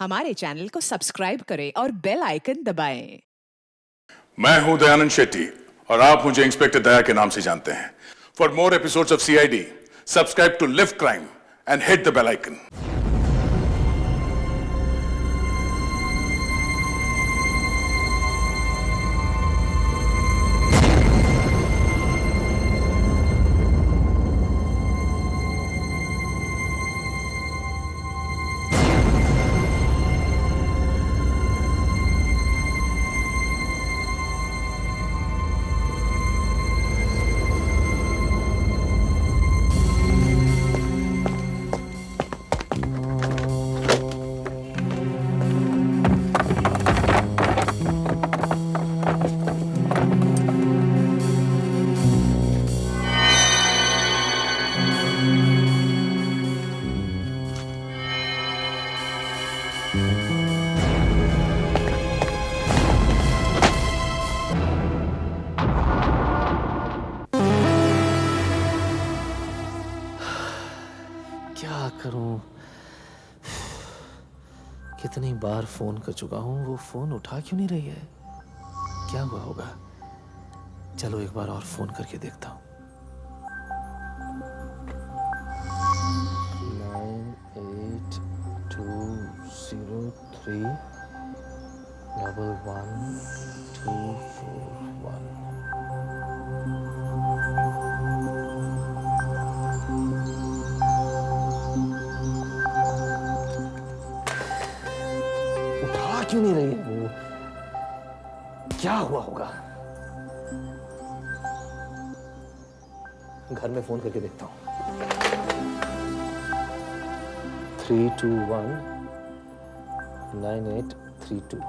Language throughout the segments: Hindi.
हमारे चैनल को सब्सक्राइब करें और बेल आइकन दबाएं। मैं हूं दयानंद शेट्टी और आप मुझे इंस्पेक्टर दया के नाम से जानते हैं। For more episodes of CID, subscribe to Live Crime and hit the bell icon. क्या करूं? कितनी बार फोन कर चुका हूं, वो फोन उठा क्यों नहीं रही है? क्या हुआ होगा? चलो एक बार और फोन करके देखता हूं। 9823111241। उठा क्यों नहीं रही है वो? क्या हुआ होगा? घर में फोन करके देखता हूं। 3219832।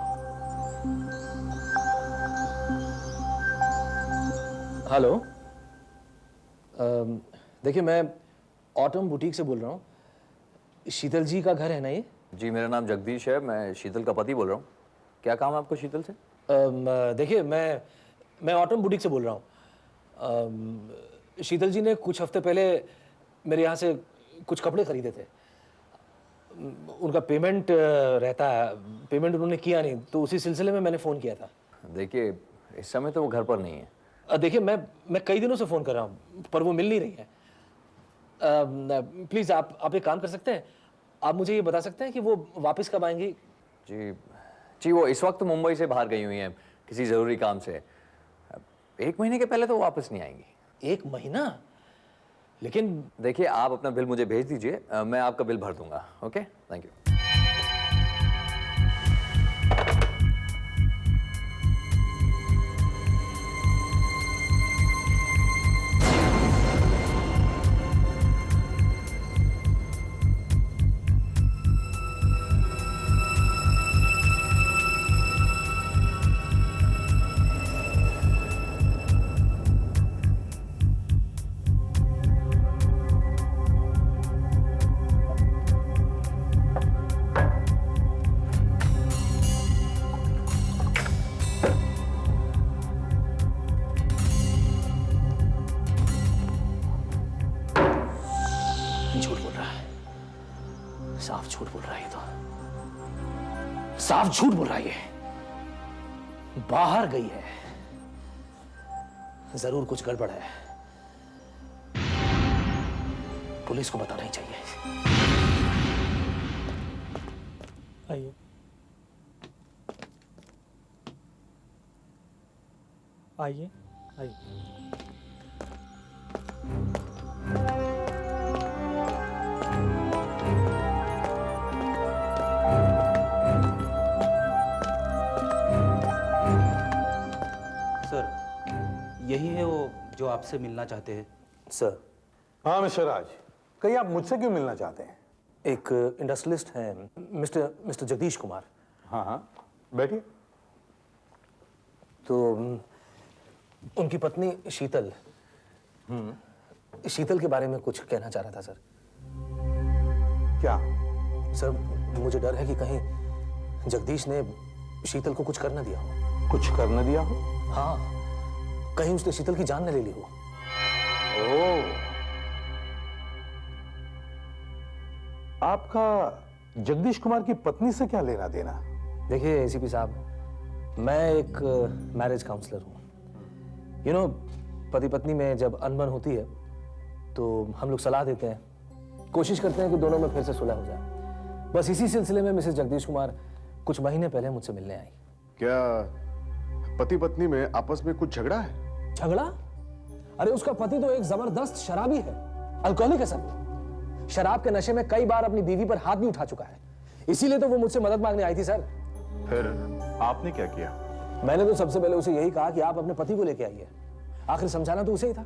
हेलो, देखिए मैं ऑटम बुटीक से बोल रहा हूँ। शीतल जी का घर है ना ये? जी, मेरा नाम जगदीश है। मैं शीतल का पति बोल रहा हूँ। क्या काम है आपको शीतल से? देखिए मैं ऑटम बुटीक से बोल रहा हूँ। शीतल जी ने कुछ हफ्ते पहले मेरे यहाँ से कुछ कपड़े खरीदे थे। उनका पेमेंट रहता है, पेमेंट उन्होंने किया नहीं, तो उसी सिलसिले में मैंने फ़ोन किया था। देखिए, इस समय तो वो घर पर नहीं है। देखिए मैं कई दिनों से फ़ोन कर रहा हूँ, पर वो मिल नहीं रही है। प्लीज़ आप एक काम कर सकते हैं, आप मुझे ये बता सकते हैं कि वो वापस कब आएंगी? जी, वो इस वक्त मुंबई से बाहर गई हुई हैं किसी ज़रूरी काम से। 1 महीने के पहले तो वो वापस नहीं आएंगी। 1 महीना? लेकिन देखिए, आप अपना बिल मुझे भेज दीजिए, मैं आपका बिल भर दूंगा। Okay, thank you. झूठ बोल रहा है, साफ झूठ बोल रहा है। ये तो साफ झूठ बोल रहा है। ये बाहर गई है, जरूर कुछ गड़बड़ है। पुलिस को बताना ही चाहिए। आइए आइए आइए। सर, यही है वो जो आपसे मिलना चाहते हैं। सर, हाँ मिस्टर राज, कहीं आप मुझसे क्यों मिलना चाहते हैं? एक इंडस्ट्रियलिस्ट हैं, मिस्टर जगदीश कुमार। हाँ हाँ, बैठिए। तो उनकी पत्नी शीतल, शीतल के बारे में कुछ कहना चाह रहा था सर। क्या? सर, मुझे डर है कि कहीं जगदीश ने शीतल को कुछ कर न दिया हो। कुछ कर न दिया हो? हाँ, कहीं उसने शीतल की जान न ले ली हो। ओह, आपका जगदीश कुमार की पत्नी से क्या लेना देना? देखिए एसीपी साहब, मैं एक मैरिज काउंसलर हूँ। यू नो, पति पत्नी में जब अनबन होती है तो हम लोग सलाह देते हैं, कोशिश करते हैं कि दोनों में फिर से सुलह हो जाए। बस इसी सिलसिले में मिसेस जगदीश कुमार कुछ महीने पहले मुझसे मिलने आई। क्या पति पत्नी में आपस में कुछ झगड़ा है? झगड़ा? अरे उसका पति तो एक जबरदस्त शराबी है, अल्कोहलिक है सर। शराब के नशे में कई बार अपनी बीवी पर हाथ भी उठा चुका है, इसीलिए तो वो मुझसे मदद मांगने आई थी सर। फिर आपने क्या किया? मैंने तो सबसे पहले उसे यही कहा कि आप अपने पति को लेके आइए, आखिर समझाना तो उसे ही था।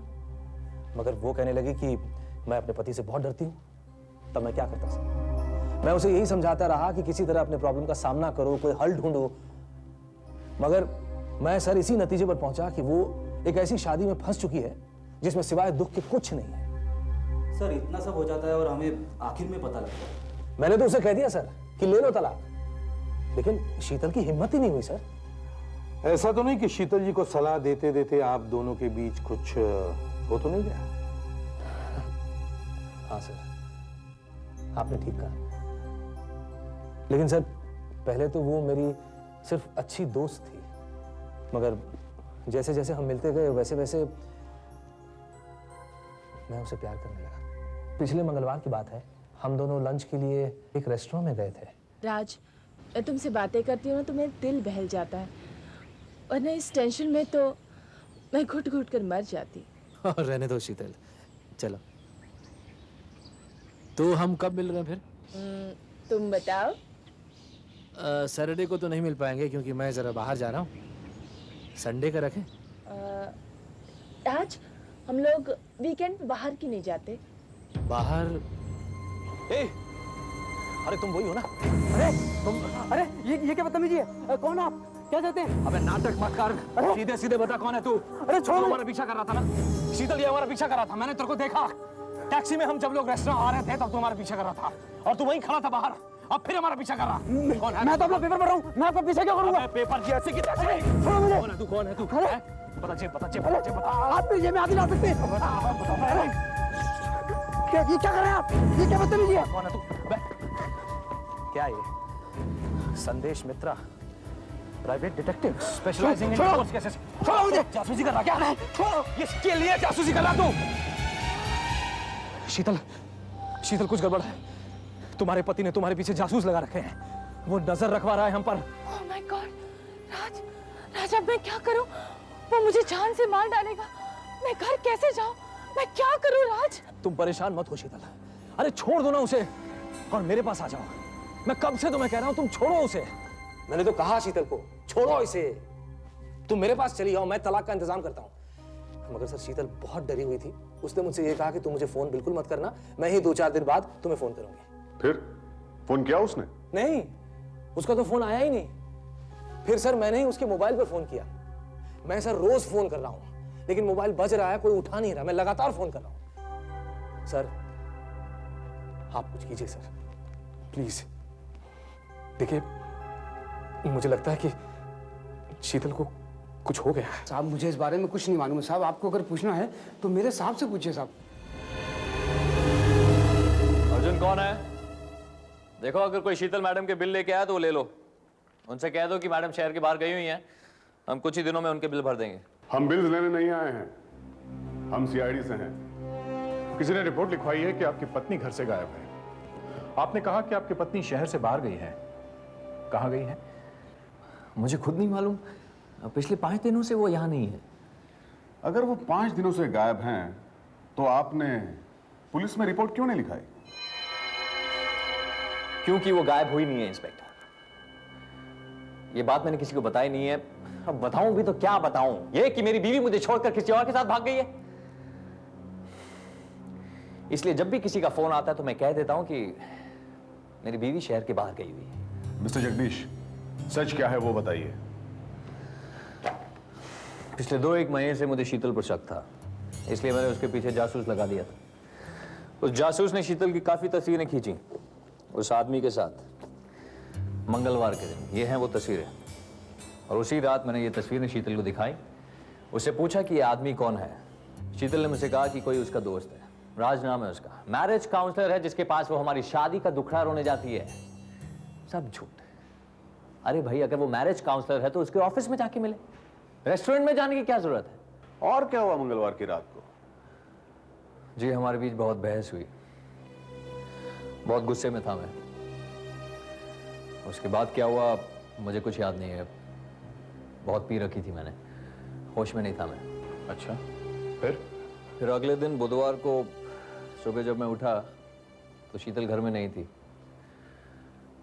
मगर वो कहने लगी कि मैं अपने पति से बहुत डरती हूँ। तब मैं क्या करता सर? मैं उसे यही समझाता रहा कि किसी तरह अपने प्रॉब्लम का सामना करो, कोई हल ढूंढो। मगर मैं सर इसी नतीजे पर पहुंचा कि वो एक ऐसी शादी में फंस चुकी है जिसमें सिवाय दुख के कुछ नहीं है। सर इतना सब हो जाता है और हमें आखिर में पता लगता है। मैंने तो उसे कह दिया सर कि ले लो तलाक, लेकिन शीतल की हिम्मत ही नहीं हुई सर। ऐसा तो नहीं कि शीतल जी को सलाह देते देते आप दोनों के बीच कुछ हो तो नहीं गया? हाँ सर, आपने ठीक कहा। लेकिन सर पहले तो वो मेरी सिर्फ अच्छी दोस्त थी, मगर जैसे जैसे हम मिलते गए वैसे वैसे मैं उसे प्यार करने लगा। पिछले मंगलवार की बात है, हम दोनों लंच के लिए एक रेस्टोरेंट में गए थे। राज, मैं तुमसे बातें करती हूँ ना तो मेरा दिल बहल जाता है, और ना इस टेंशन में तो मैं घुट घुट कर मर जाती। रहने दो शीतल, चलो। तो हम कब मिल रहे हैं फिर? तुम बताओ। सैटरडे को तो नहीं मिल पाएंगे क्योंकि मैं जरा बाहर जा रहा हूँ। संडे का रखें? राज, हम लोग वीकेंड पे बाहर क्यों नहीं जाते? बाहर? अरे तुम वही हो ना? अरे ये क्या बदतमीजी है? कौन आप? क्या चाहते हैं? अबे नाटक मत कर, सीधे सीधे बता कौन है तू? अरे छोड़ो, हमारा पीछा कर रहा था ना? शीतल ये हमारा पीछा कर रहा था, मैंने तेरे को देखा। टैक्सी में हम जब लोग रेस्टोरेंट आ रहे थे तब तू हमारा पीछा कर रहा था, और तू वहीं खड़ा था बाहर, अब फिर हमारा पीछा कर रहा। कौन है? मैं तो अपना पेपर पढ़ रहा हूँ, मैं आपका पीछे क्यों करूंगा? पेपर की ऐसे की तैसे। छोड़ो मुझे। कौन है तू? कौन है तू? बता जेब, बता जेब, अरे, बता जेब, बता। आप मेरी जेब में हाथ नहीं ला सकते। अरे, ये क्या कर रहे हैं आप? ये क्या बदतमीजी है? कौन है तू? क्या ये? Sandesh Mitra, private detective specialising in force cases. छोड़ो मुझे। जासूसी कर रहा क्या? छोड़ो। इसके लिए जासूसी कर रहा तू? शीतल, शीतल कुछ गड़बड़ है। तुम्हारे पति ने तुम्हारे पीछे जासूस लगा रखे हैं, वो नजर रखवा रहा है हम पर। ओह माय गॉड, राज, राज अब मैं क्या करूं? वो मुझे जान से मार डालेगा। मैं घर कैसे जाऊं? मैं क्या करूं राज? तुम परेशान मत हो शीतल, अरे छोड़ दो ना उसे और मेरे पास आ जाओ। मैं कब से तुम्हें कह रहा हूं तुम छोड़ो उसे। मैंने तो कहा शीतल को छोड़ो इसे, तुम मेरे पास चली जाओ, मैं तलाक का इंतजाम करता हूं। मगर सर शीतल बहुत डरी हुई थी, उसने मुझसे ये कहा कि तुम मुझे फोन बिल्कुल मत करना, मैं ही 2-4 दिन बाद तुम्हें फोन करूंगी। फिर फोन किया उसने? नहीं, उसका तो फोन आया ही नहीं। फिर सर मैंने ही उसके मोबाइल पर फोन किया। मैं सर रोज फोन कर रहा हूं, लेकिन मोबाइल बज रहा है, कोई उठा नहीं रहा, मैं लगातार फोन कर रहा हूं। सर आप कुछ कीजिए सर, प्लीज। देखिए मुझे लगता है कि शीतल को कुछ हो गया है। साहब मुझे इस बारे में कुछ नहीं मालूम है साहब, आपको अगर पूछना है तो मेरे साहब से पूछिए साहब। अर्जुन कौन है? देखो अगर कोई शीतल मैडम के बिल लेके आया तो वो ले लो, उनसे कह दो कि मैडम शहर के बाहर गई हुई हैं, हम कुछ ही दिनों में उनके बिल भर देंगे। हम बिल्स लेने नहीं आए हैं, हम सीआईडी से हैं। किसी ने रिपोर्ट लिखवाई है कि आपकी पत्नी घर से गायब है। आपने कहा कि आपकी पत्नी शहर से बाहर गई है, कहाँ गई है? मुझे खुद नहीं मालूम, पिछले 5 दिनों से वो यहाँ नहीं है। अगर वो 5 दिनों से गायब हैं तो आपने पुलिस में रिपोर्ट क्यों नहीं लिखाई? क्योंकि वो गायब हुई नहीं है इंस्पेक्टर, ये बात मैंने किसी को बताई नहीं है। अब बताऊं भी तो क्या बताऊं, ये कि मेरी बीवी मुझे छोड़कर किसी और के साथ भाग गई है। इसलिए जब भी किसी का फोन आता है तो मैं कह देता हूं कि मेरी बीवी शहर के बाहर गई हुई है। मिस्टर जगदीश, सच क्या है वो बताइए। पिछले 2-1 महीने से मुझे शीतल पर शक था, इसलिए मैंने उसके पीछे जासूस लगा दिया था। उस जासूस ने शीतल की काफी तस्वीरें खींची उस आदमी के साथ मंगलवार के दिन। ये हैं वो तस्वीरें, और उसी रात मैंने ये तस्वीरें शीतल को दिखाई। उससे पूछा कि ये आदमी कौन है। शीतल ने मुझसे कहा कि कोई उसका दोस्त है, राज नाम है उसका, मैरिज काउंसलर है जिसके पास वो हमारी शादी का दुखड़ा रोने जाती है। सब झूठ। अरे भाई, अगर वो मैरिज काउंसलर है तो उसके ऑफिस में जाके मिले, रेस्टोरेंट में जाने की क्या जरूरत है? और क्या हुआ मंगलवार की रात को? जी, हमारे बीच बहुत बहस हुई, बहुत गुस्से में था मैं। उसके बाद क्या हुआ मुझे कुछ याद नहीं है। बहुत पी रखी थी मैंने, होश में नहीं था मैं। अच्छा, फिर अगले दिन बुधवार को सुबह जब मैं उठा तो शीतल घर में नहीं थी।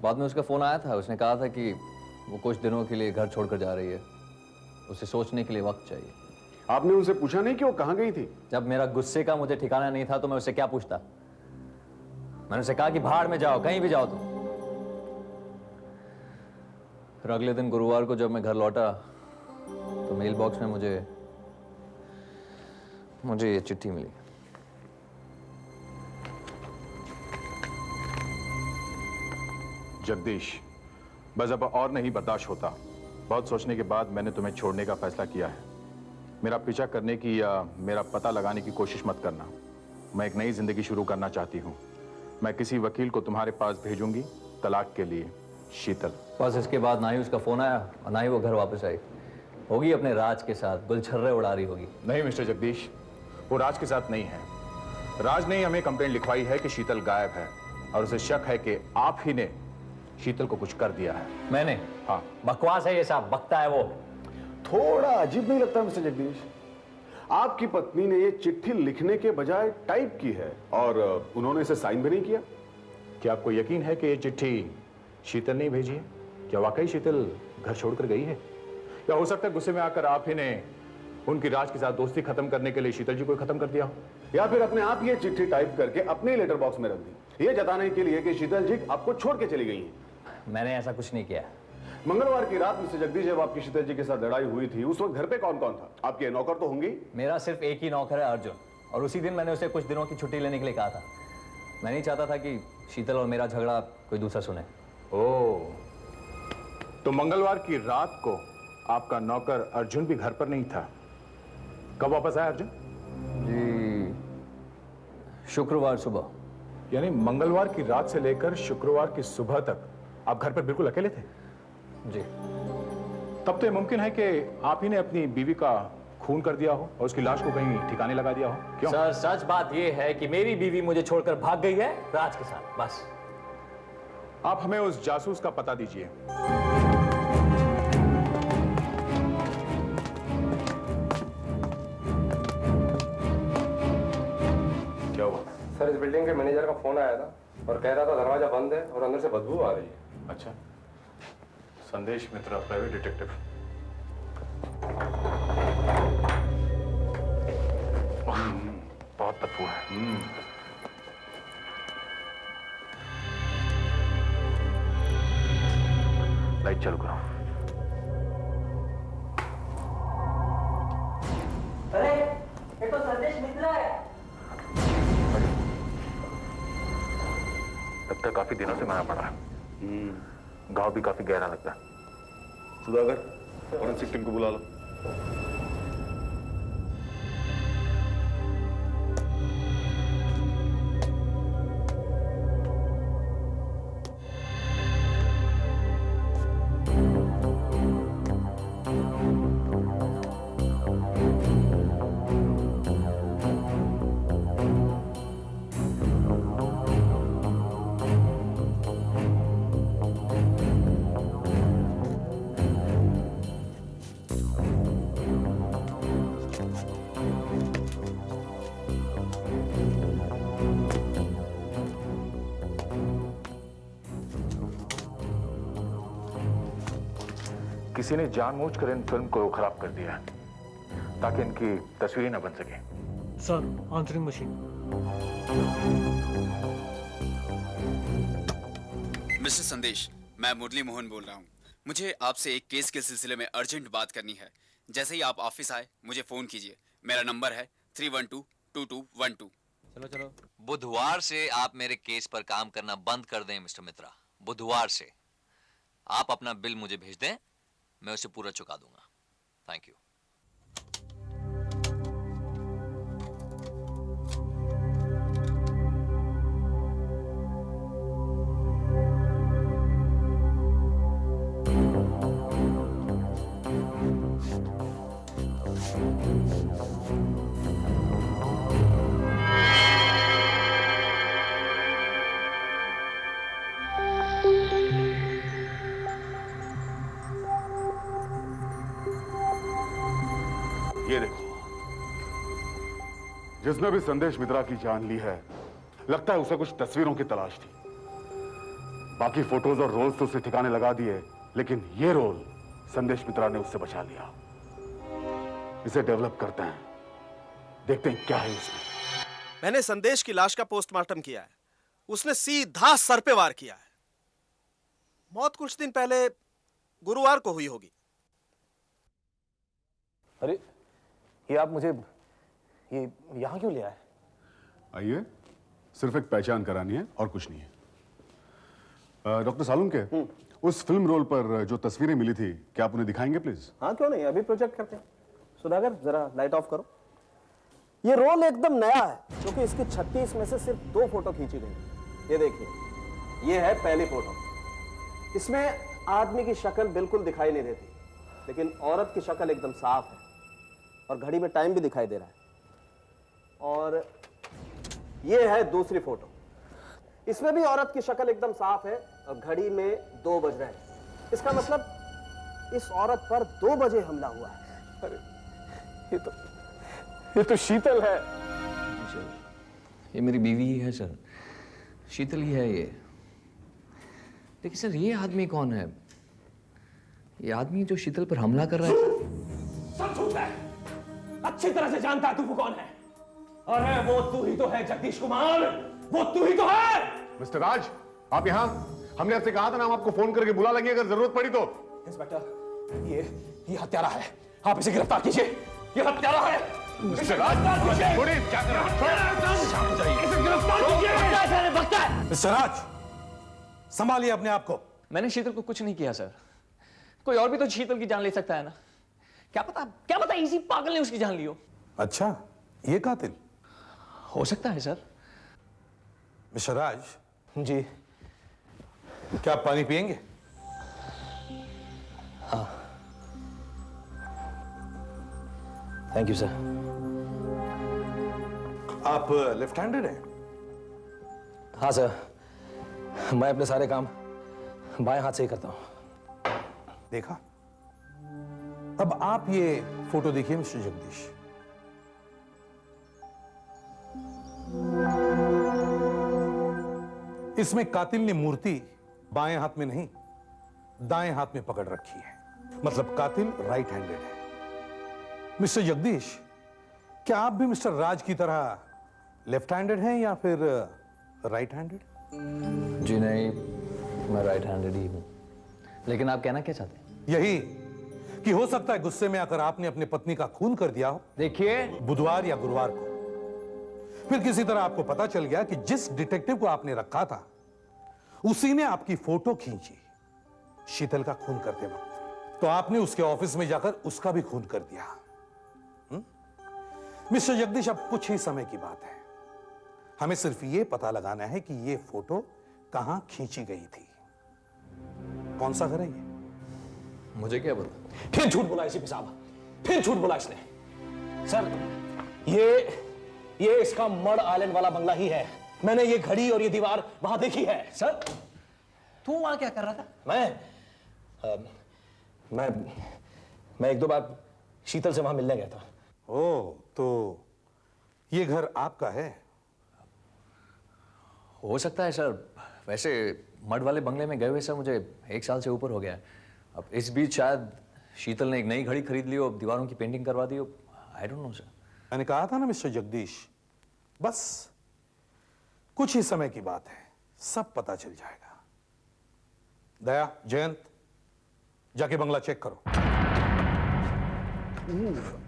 बाद में उसका फोन आया था, उसने कहा था कि वो कुछ दिनों के लिए घर छोड़कर जा रही है, उसे सोचने के लिए वक्त चाहिए। आपने उनसे पूछा नहीं कि वो कहां गई थी? जब मेरा गुस्से का मुझे ठिकाना नहीं था तो मैं उससे क्या पूछता? मैंने उसे कहा कि भाड़ में जाओ, कहीं भी जाओ तुम। फिर अगले दिन गुरुवार को जब मैं घर लौटा तो मेल बॉक्स में मुझे ये चिट्ठी मिली। जगदीश, बस अब और नहीं बर्दाश्त होता। बहुत सोचने के बाद मैंने तुम्हें छोड़ने का फैसला किया है। मेरा पीछा करने की या मेरा पता लगाने की कोशिश मत करना। मैं एक नई जिंदगी शुरू करना चाहती हूँ। मैं किसी वकील को तुम्हारे पास भेजूंगी तलाक के लिए। शीतल। बस इसके बाद ना ही उसका फोन आया और ना ही वो घर वापस आई। होगी अपने राज के साथ, गुलछर्रे उड़ा रही होगी। नहीं मिस्टर जगदीश, वो राज के साथ नहीं है। राज ने हमें कंप्लेंट लिखवाई है कि शीतल गायब है और उसे शक है कि आप ही ने शीतल को कुछ कर दिया है। मैंने? हाँ। बकवास है ये साहब, बकता है वो। थोड़ा अजीब नहीं लगता मिस्टर जगदीश? आपकी पत्नी ने ये चिट्ठी लिखने के बजाय टाइप की है और उन्होंने इसे साइन भी नहीं किया। क्या आपको यकीन है कि ये चिट्ठी शीतल ने भेजी है? क्या वाकई शीतल घर छोड़कर गई है? या हो सकता है गुस्से में आकर आप ही ने उनकी राज के साथ दोस्ती खत्म करने के लिए शीतल जी को खत्म कर दिया हो? या फिर अपने आप ये चिट्ठी टाइप करके अपने लेटर बॉक्स में रख दी, ये जताने के लिए कि शीतल जी आपको छोड़ के चली गई हैं। मैंने ऐसा कुछ नहीं किया। मंगलवार की रात मिस्टर जगदीश, जब आपकी शीतल जी के साथ लड़ाई हुई थी, उस वक्त घर पे कौन कौन था? आपके नौकर तो होंगे? मेरा सिर्फ एक ही नौकर है, अर्जुन, और उसी दिन मैंने उसे कुछ दिनों की छुट्टी लेने के लिए कहा था। मैं नहीं चाहता था कि शीतल और मेरा झगड़ा कोई दूसरा सुने। ओह, तो मंगलवार की रात को आपका नौकर अर्जुन भी घर पर नहीं था। कब वापस आया अर्जुन? जी, शुक्रवार सुबह। यानी मंगलवार की रात से लेकर शुक्रवार की सुबह तक आप घर पर बिल्कुल अकेले थे? जी। तब तो ये मुमकिन है कि आप ही ने अपनी बीवी का खून कर दिया हो और उसकी लाश को कहीं ठिकाने लगा दिया हो। क्यों? सर, सच बात यह है कि मेरी बीवी मुझे छोड़कर भाग गई है राज के साथ, बस। आप हमें उस जासूस का पता दीजिए। क्या हुआ? सर, इस बिल्डिंग के मैनेजर का फोन आया था और कह रहा था दरवाजा बंद है और अंदर से बदबू आ रही है। अच्छा, संदेश मित्रा, प्राइवेट डिटेक्टिव। बहुत बदबू है। लाइट चालू करो। अरे, ये तो संदेश मित्रा है। तब तक काफी दिनों से मना पड़ा है। घाव भी काफी गहरा लगता है। सुधाकर, फॉरेंसिक टीम को बुला लो। किसी ने जानबूझकर इन फिल्म को खराब कर दिया है ताकि इनकी तस्वीर न बन सके। Sir, answering machine. मिस्टर संदेश, मैं मुरली मोहन बोल रहा हूँ। मुझे आपसे एक केस के सिलसिले में अर्जेंट बात करनी है। जैसे ही आप ऑफिस आए मुझे फोन कीजिए। मेरा नंबर है 312-2212। चलो चलो। बुधवार से आप मेरे केस पर काम करना बंद कर दें मिस्टर मित्रा। बुधवार से आप अपना बिल मुझे भेज दें, मैं उसे पूरा चुका दूंगा। Thank you. ये देखो, जिसने भी संदेश मित्रा की जान ली है, लगता है उसे कुछ तस्वीरों की तलाश थी। बाकी फोटोज और रोल्स तो उसे ठिकाने लगा दिए, लेकिन ये रोल संदेश मित्रा ने उससे बचा लिया। इसे डेवलप करते हैं, देखते हैं क्या है इसमें। मैंने संदेश की लाश का पोस्टमार्टम किया है। उसने सीधा सर पे वार किया है। मौत कुछ दिन पहले गुरुवार को हुई होगी। अरे ये आप मुझे ये यहां क्यों ले आए? आइए, सिर्फ एक पहचान करानी है और कुछ नहीं है। डॉक्टर सालुम के उस फिल्म रोल पर जो तस्वीरें मिली थी, क्या आप उन्हें दिखाएंगे प्लीज? हाँ क्यों नहीं, अभी प्रोजेक्ट करते हैं। सुधाकर जरा लाइट ऑफ करो। ये रोल एकदम नया है क्योंकि इसकी 36 में से सिर्फ 2 फोटो खींची गई। ये देखिए, ये है पहली फोटो। इसमें आदमी की शक्ल बिल्कुल दिखाई नहीं देती, लेकिन औरत की शक्ल एकदम साफ है और घड़ी में टाइम भी दिखाई दे रहा है। और ये है दूसरी फोटो। इसमें भी औरत की शक्ल एकदम साफ है और घड़ी में 2 बज रहे हैं। इसका मतलब इस औरत पर 2 बजे हमला हुआ है। अरे ये तो शीतल है। सर, ये मेरी बीवी ही है सर, शीतल ही है ये। लेकिन सर, ये आदमी कौन है? ये आदमी जो शीतल पर हमला कर रहा है। सब झूठ है। अच्छी तरह से जानता है तू वो कौन है। अरे वो तू ही तो है जगदीश कुमार, वो तू ही तो है। मिस्टर राज, आप यहाँ? हमने आपसे कहा था ना, हम आपको फोन करके बुला लेंगे अगर जरूरत पड़ी तो। इंस्पेक्टर, ये हत्यारा है, आप इसे गिरफ्तार कीजिए। ये हत्यारा है। मिस्टर राज, छोड़िए, क्या कर रहे हैं? इसे गिरफ्तार कीजिए। मिस्टर राज, संभालिए अपने आप को। मैंने शीतल को कुछ नहीं किया सर। कोई और भी तो शीतल की जान ले सकता है ना। क्या पता इसी पागल ने उसकी जान ली हो। अच्छा, ये कातिल हो सकता है सर। मिस्टर राज जी, क्या आप पानी पिएंगे? हाँ, थैंक यू सर। आप लेफ्ट हैंडेड हैं? हाँ सर, मैं अपने सारे काम बाएं हाथ से ही करता हूं। देखा? अब आप ये फोटो देखिए मिस्टर जगदीश। इसमें कातिल ने मूर्ति बाएं हाथ में नहीं, दाएं हाथ में पकड़ रखी है। मतलब कातिल राइट हैंडेड है। मिस्टर जगदीश, क्या आप भी मिस्टर राज की तरह लेफ्ट हैंडेड हैं या फिर राइट हैंडेड? जी नहीं, मैं राइट हैंडेड ही हूं। लेकिन आप कहना क्या चाहते हैं? यही कि हो सकता है गुस्से में आकर आपने अपनी पत्नी का खून कर दिया हो। देखिए, बुधवार या गुरुवार को फिर किसी तरह आपको पता चल गया कि जिस डिटेक्टिव को आपने रखा था उसी ने आपकी फोटो खींची शीतल का खून करते वक्त, तो आपने उसके ऑफिस में जाकर उसका भी खून कर दिया। मिस्टर जगदीश, अब कुछ ही समय की बात है। हमें सिर्फ यह पता लगाना है कि यह फोटो कहां खींची गई थी। कौन सा घर है ये? मुझे क्या पता? फिर झूठ बोला एसीपी साहब, फिर झूठ बोला इसने। सर, ये इसका मड आइलैंड वाला बंगला ही है। मैंने ये घड़ी और ये दीवार वहां देखी है। सर, तू वहां क्या कर रहा था? मैं 1-2 बार शीतल से वहां मिलने गया था। ओह, तो ये घर आपका है? हो सकता है सर। वैसे मड वाले बंगले में गए हुए सर मुझे 1 साल से ऊपर हो गया है। अब इस बीच शायद शीतल ने एक नई घड़ी खरीद ली हो, दीवारों की पेंटिंग करवा दी हो। I don't know sir. मैंने कहा था ना मिस्टर जगदीश, बस कुछ ही समय की बात है, सब पता चल जाएगा। दया, जयंत, जाके बंगला चेक करो।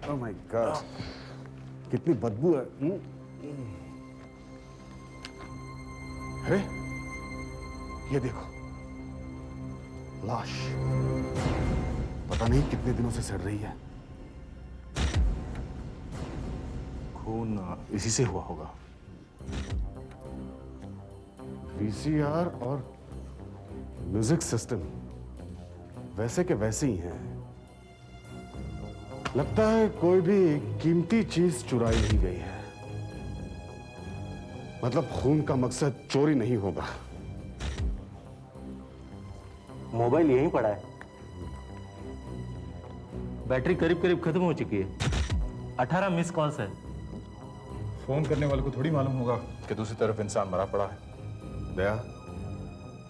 ओह माय गॉड, कितनी बदबू है। अरे ये देखो, लाश पता नहीं कितने दिनों से सड़ रही है। खून इसी से हुआ होगा। वीसीआर और म्यूजिक सिस्टम वैसे के वैसे ही हैं। लगता है कोई भी कीमती चीज चुराई नहीं गई है। मतलब खून का मकसद चोरी नहीं होगा। मोबाइल यहीं पड़ा है। बैटरी करीब करीब खत्म हो चुकी है। 18 मिस कॉल्स है। फोन करने वाले को थोड़ी मालूम होगा कि दूसरी तरफ इंसान मरा पड़ा है। दया,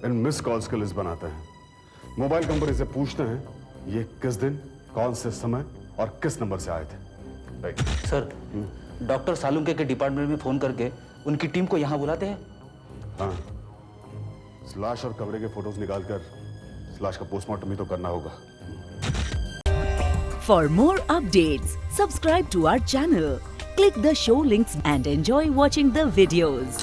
इन मिस कॉल्स की लिस्ट बनाते हैं, मोबाइल कंपनी से पूछते हैं ये किस दिन, कौन से समय और किस नंबर से आए थे। सर, डॉक्टर सालुंके के डिपार्टमेंट में फोन करके उनकी टीम को यहाँ बुलाते हैं। हाँ, स्लैश और कमरे के फोटोज निकालकर स्लैश का पोस्टमार्टम भी तो करना होगा। For more updates, subscribe to our channel, click the show links and enjoy watching the videos.